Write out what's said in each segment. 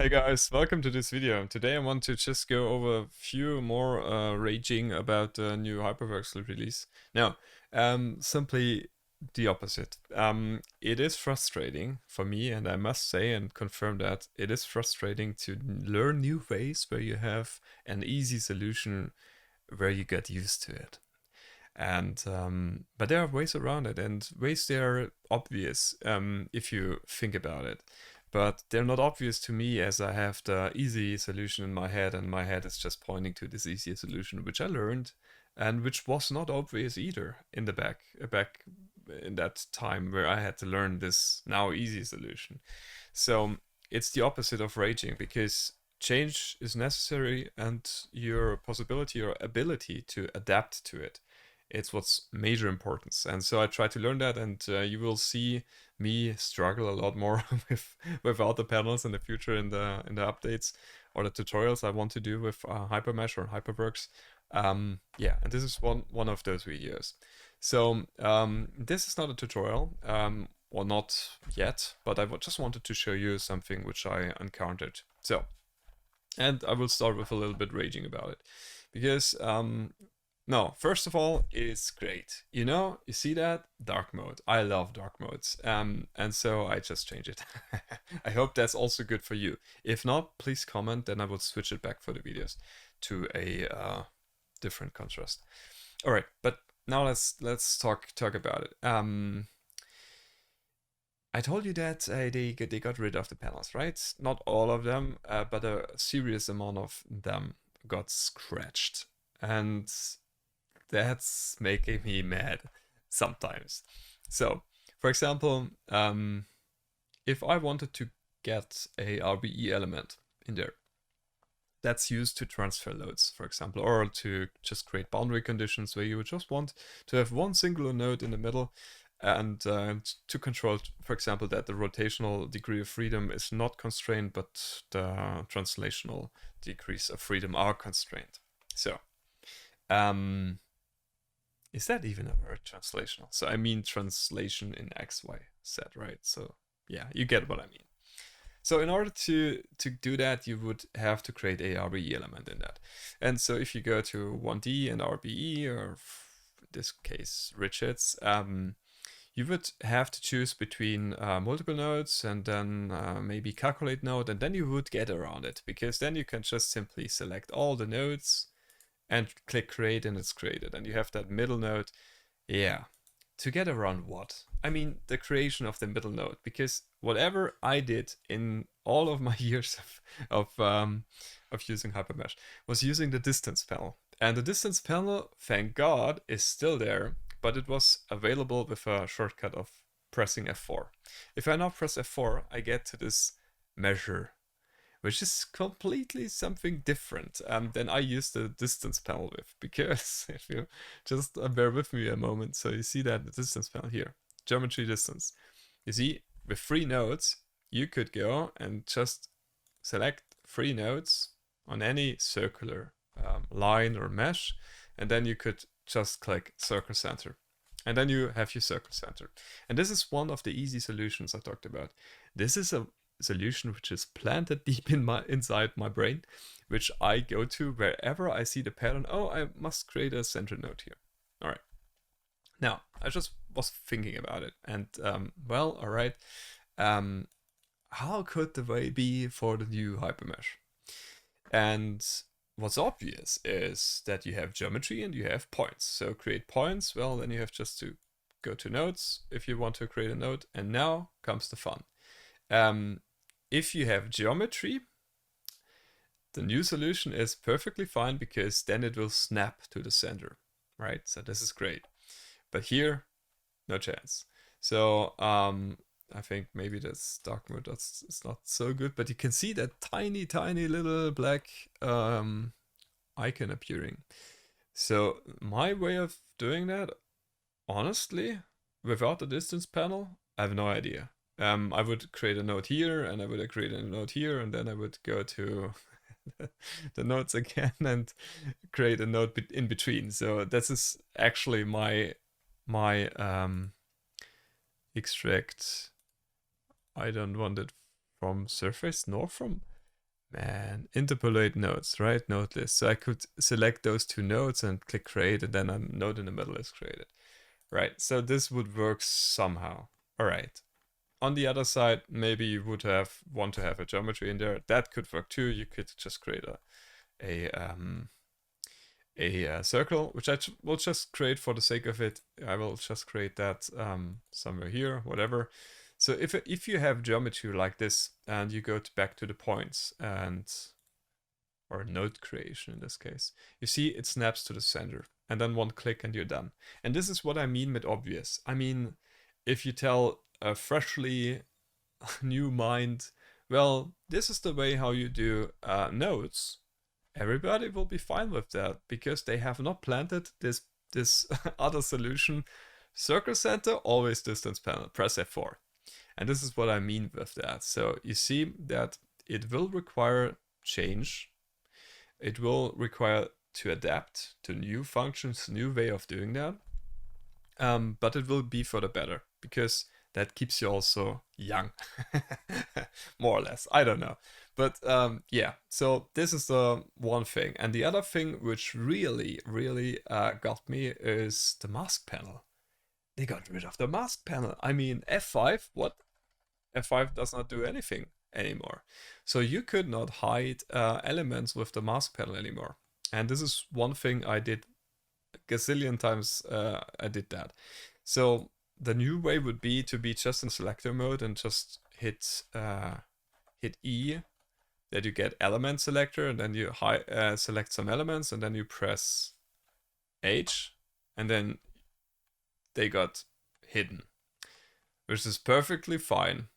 Hey guys, welcome to this video. Today I want to just go over a few more raging about the new Hyperworks release. Now, simply the opposite. It is frustrating for me, and I must say and confirm that it is frustrating to learn new ways where you have an easy solution where you get used to it. And but there are ways around it, and ways they are obvious if you think about it. But they're not obvious to me as I have the easy solution in my head, and my head is just pointing to this easier solution, which I learned, and which was not obvious either in the back in that time where I had to learn this now easy solution. So it's the opposite of raging because change is necessary, and your possibility or ability to adapt to it, it's what's major importance. And so I try to learn that, and you will see me struggle a lot more without the panels in the future in the updates or the tutorials I want to do with Hypermesh or Hyperworks. Yeah, and this is one of those videos. So this is not a tutorial, or not yet, but I just wanted to show you something which I encountered. So, and I will start with a little bit raging about it, because no, first of all, it's great. You see that? Dark mode. I love dark modes. And so I just change it. I hope that's also good for you. If not, please comment, then I will switch it back for the videos to a different contrast. All right, but now let's talk about it. I told you that they got rid of the panels, right? Not all of them, but a serious amount of them got scratched. And that's making me mad sometimes. So, for example, if I wanted to get a RBE element in there, that's used to transfer loads, for example, or to just create boundary conditions where you would just want to have one singular node in the middle, and to control, for example, that the rotational degree of freedom is not constrained, but the translational degrees of freedom are constrained. So, is that even a word, translational? So I mean translation in XY set, right? So yeah, you get what I mean. So in order to do that, you would have to create a RBE element in that. And so if you go to 1D and RBE, or in this case Richards, you would have to choose between multiple nodes and then maybe calculate node, and then you would get around it, because then you can just simply select all the nodes and click create, and it's created, and you have that middle node. Yeah, to get around what? I mean, the creation of the middle node, because whatever I did in all of my years of using Hypermesh was using the distance panel, and the distance panel, thank God, is still there, but it was available with a shortcut of pressing F4. If I now press F4, I get to this measure, which is completely something different than I use the distance panel with. Because if you just bear with me a moment, so you see that the distance panel here, geometry distance. You see, with 3 nodes, you could go and just select 3 nodes on any circular line or mesh, and then you could just click circle center. And then you have your circle center. And this is one of the easy solutions I talked about. This is a solution which is planted deep inside my brain, which I go to wherever I see the pattern. Oh, I must create a center node here. All right. Now, I just was thinking about it, and well, all right. How could the way be for the new Hypermesh? And what's obvious is that you have geometry and you have points. So create points, well, then you have just to go to nodes if you want to create a node, and now comes the fun. If you have geometry, the new solution is perfectly fine, because then it will snap to the center, right? So this is great. But here, no chance. So I think maybe that's dark mode, it's not so good, but you can see that tiny little black icon appearing. So my way of doing that, honestly, without the distance panel, I have no idea. I would create a node here, and I would create a node here, and then I would go to the nodes again and create a node in between. So this is actually my extract. I don't want it from surface nor from Man, interpolate nodes, right? Node list. So I could select those two nodes and click create, and then a node in the middle is created. Right, so this would work somehow. All right. On the other side, maybe you would want to have a geometry in there. That could work too. You could just create a circle, which will just create for the sake of it. I will just create that somewhere here, whatever. So if you have geometry like this and you go back to the points or node creation in this case, you see it snaps to the center and then one click and you're done. And this is what I mean with obvious. I mean, if you tell a freshly new mind, well, this is the way how you do nodes, everybody will be fine with that because they have not planted this other solution. Circle center, always distance panel, press F4. And this is what I mean with that. So you see that it will require change. It will require to adapt to new functions, new way of doing that. But it will be for the better because that keeps you also young, more or less. I don't know. But yeah, so this is the one thing. And the other thing which really, really got me is the mask panel. They got rid of the mask panel. I mean, F5, what? F5 does not do anything anymore. So you could not hide elements with the mask panel anymore. And this is one thing I did gazillion times. I did that. So the new way would be to be just in selector mode and just hit E, that you get element selector, and then you select some elements, and then you press H, and then they got hidden, which is perfectly fine.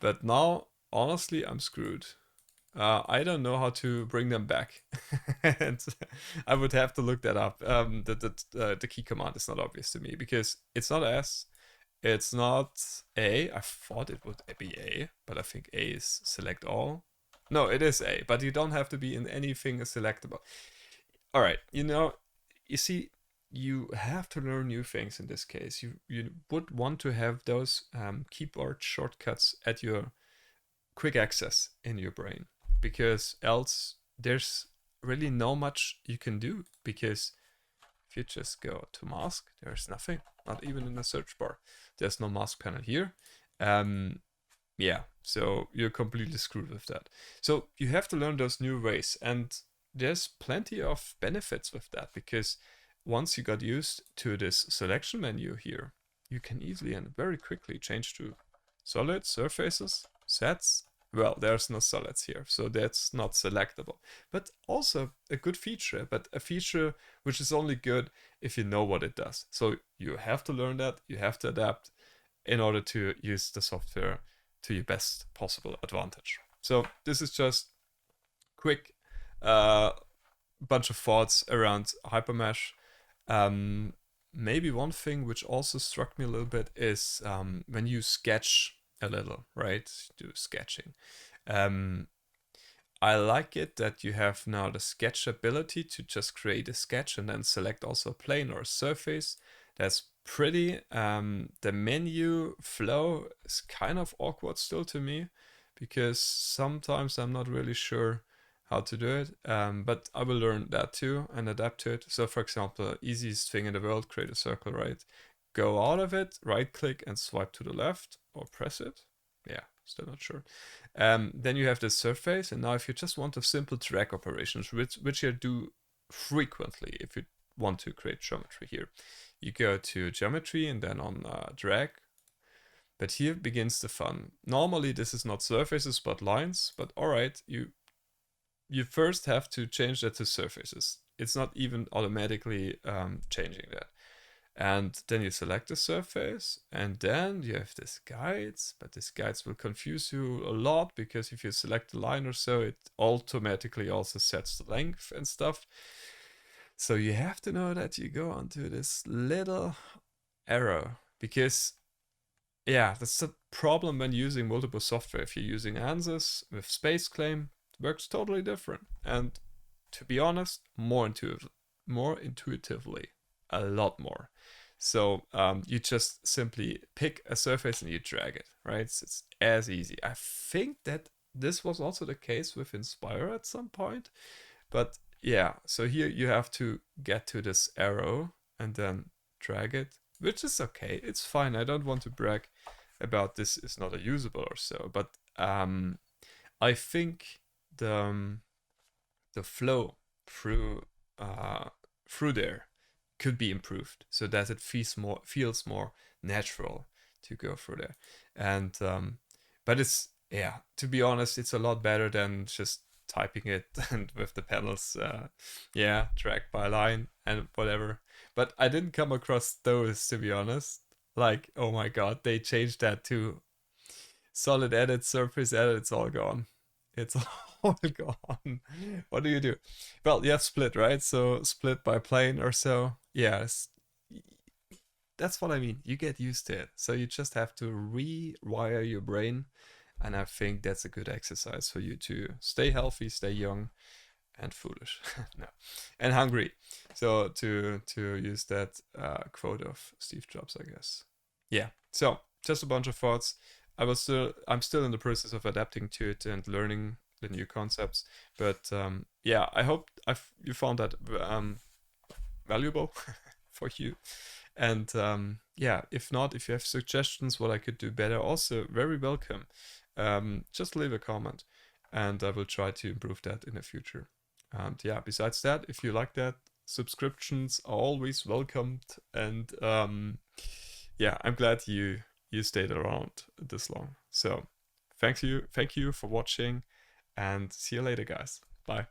But now, honestly, I'm screwed. I don't know how to bring them back. And I would have to look that up. The key command is not obvious to me because it's not S, it's not A. I thought it would be A, but I think A is select all. No, it is A, but you don't have to be in anything selectable. All right, you see, you have to learn new things in this case. You would want to have those keyboard shortcuts at your quick access in your brain, because else there's really no much you can do. Because if you just go to mask, there's nothing, not even in the search bar. There's no mask panel here. Yeah, so you're completely screwed with that. So you have to learn those new ways, and there's plenty of benefits with that, because once you got used to this selection menu here, you can easily and very quickly change to solid, surfaces, sets. Well, there's no solids here, so that's not selectable. But also a good feature, but a feature which is only good if you know what it does. So you have to learn that, you have to adapt in order to use the software to your best possible advantage. So this is just quick bunch of thoughts around Hypermesh. Maybe one thing which also struck me a little bit is when you sketch a little, right? Do sketching. I like it that you have now the sketch ability to just create a sketch and then select also a plane or a surface. That's pretty. The menu flow is kind of awkward still to me, because sometimes I'm not really sure how to do it, but I will learn that too and adapt to it. So for example, easiest thing in the world, create a circle, right? Go out of it, right click and swipe to the left or press it. Yeah, still not sure. Then you have the surface, and now if you just want a simple drag operations, which you do frequently if you want to create geometry here, you go to geometry and then on drag. But here begins the fun. Normally this is not surfaces but lines, but alright, you first have to change that to surfaces. It's not even automatically changing that. And then you select the surface, and then you have these guides, but these guides will confuse you a lot, because if you select a line or so, it automatically also sets the length and stuff. So you have to know that you go onto this little arrow, because yeah, that's the problem when using multiple software. If you're using ANSYS with space claim, it works totally different. And to be honest, more intuitively, a lot more. So you just simply pick a surface and you drag it, right? It's as easy. I think that this was also the case with Inspire at some point. But yeah, so here you have to get to this arrow and then drag it, which is okay. It's fine. I don't want to brag about this is not a usable or so, but I think the flow through through there could be improved so that it feels more natural to go through there. And but it's, yeah, to be honest, it's a lot better than just typing it and with the panels, yeah, drag by line and whatever. But I didn't come across those, to be honest. Like, oh my god, they changed that to solid edit, surface edit, it's all gone. It's all gone. What do you do? Well, you have split, right? So split by plane or so. Yes. That's what I mean. You get used to it. So you just have to rewire your brain. And I think that's a good exercise for you to stay healthy, stay young, and foolish. No. And hungry. So to use that quote of Steve Jobs, I guess. Yeah. So just a bunch of thoughts. I'm still in the process of adapting to it and learning the new concepts. But yeah, I hope you found that valuable for you. And yeah, if not, if you have suggestions what I could do better, also very welcome. Just leave a comment, and I will try to improve that in the future. And yeah, besides that, if you like that, subscriptions are always welcomed. And yeah, I'm glad you stayed around this long. So thank you for watching, and see you later, guys. Bye.